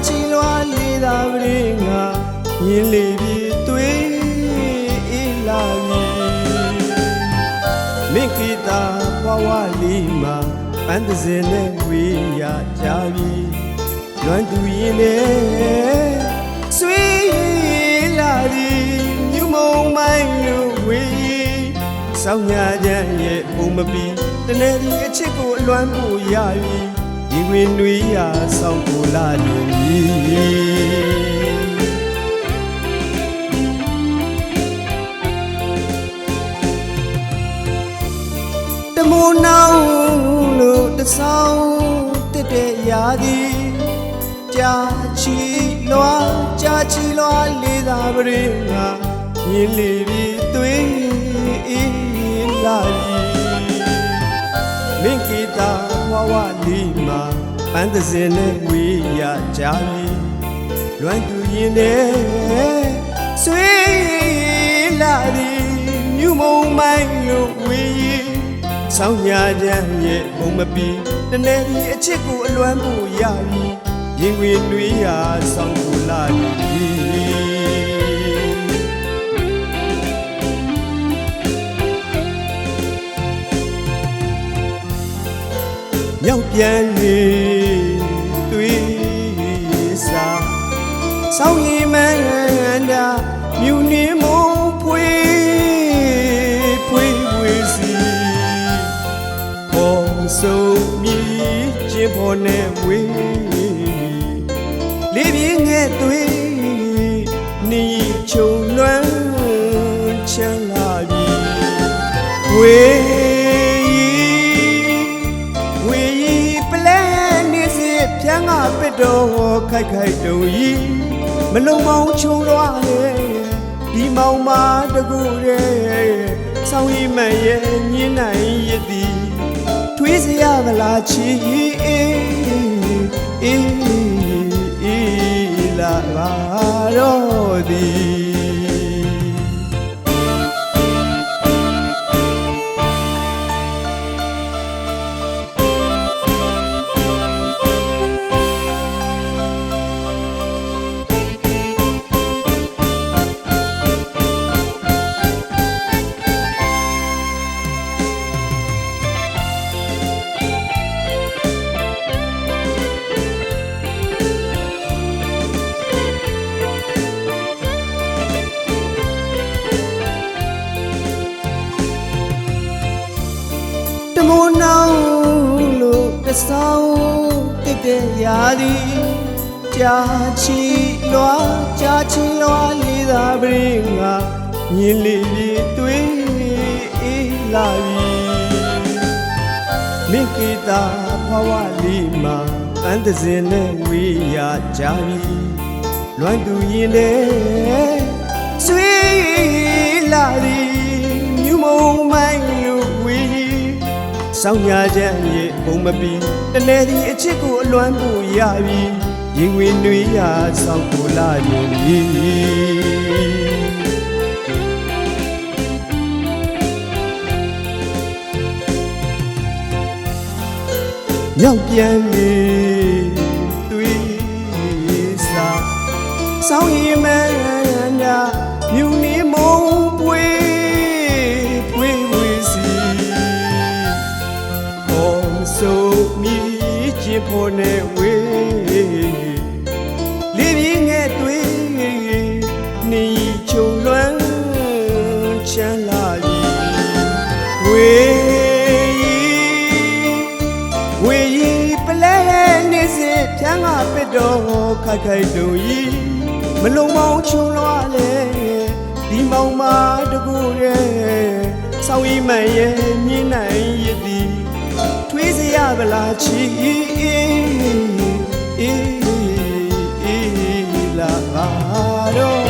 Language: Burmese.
chi loa li da bringa nhìn li bi tui la li min kita wa li ma an de zene wi ya ja bi luan tu yin ne sui la li nyu mong mai lu wi sao nhà jan ye bung ma bi de ne di a chit ko luan bu ya biဒီဝင်နွေးရာဆောင်ကိုလာနေပြီတမနောင်လို့တဆောင်တက်တဲ့ရာသည်ကြာချီလွာလေးသာပရိငါမြင်လေပြီသွေးလာပြီမင်းကီတာဝဝလီမာပန်းသစင်နဲ့ဝေးရကြပြီလွမ်းသူရင်နဲ့ဆွေးလာသည်မြူမုံမိုင်းလို့ဝေးဆောင်းညာချမ်းရဲ့ဘုံမပီတနေ့ဒီအချစ်ကိုအလွမ်းဖို့ရပြီရင်ဝင်နှွေးရာဆောင်းကိုလာပြီရောက်ပြန်လေတွေ့စားဆောင်းရီမန်တာမြူနေမုံဖွေစီပေါ်ဆုံးမြည်ချင်းပေါ်နဲ့ဝေးလေးပြင်းငဲ့တွေ့နီချုံလွမ်းချမ်းလာပြီဝေးဖြန်းကပစ်တော်ခိုက်တုံကြီးမလုံမောင်းချုံလွားရဲ့ဒီမောင်မတကူရဲ့ဆောင်းရီမန်ရဲ့ညင်းနိုင်ရသည်ထွေးစရမလားချီအေးလာပါတော့သည်တမိုးနောင်လို့တဆောင်တက်တဲ့ရာသည်ကြာချီလွာလေးသာပရင်ငါမြင်လေပြီတွေ့လာပြီမိကေတာဘဝလေးမှာအန်တစင်နဲ့ဝေးရကြပြီလွမ်းသူရင်နဲ့ဆွေးလာသည်မြူမုံမိုင်းလို့ဝေးဆောင်းညာချမ်းရဲ့ဘုံမပီတနေ့ဒီအချစ်ကိုအလွမ်းဖို့ရပြီရင်ဝင်နှွေးရာဆောင်းကိုလာနေပြီရောက်ပြန်လေတွေ့စားဆောင်းရီမန်တာမြူနေမုံပွေစီဆိုမြည်ချင်းဖို့နဲ့ဝေးလေးပြင်းငဲ့တွေ့နီချုံလွမ်းချမ်းလာပြီဝေးပလဲနေစေဖြန်းကပစ်တော်ခိုက်တုံကြီးမလုံမောင်းချုံလွားလေဒီမောင်မတကူရဲ့ဆောင်းရီမန်ရဲ့မြင်နိုင်ရသည်ထွေးစရဗလားချီလာပါတော့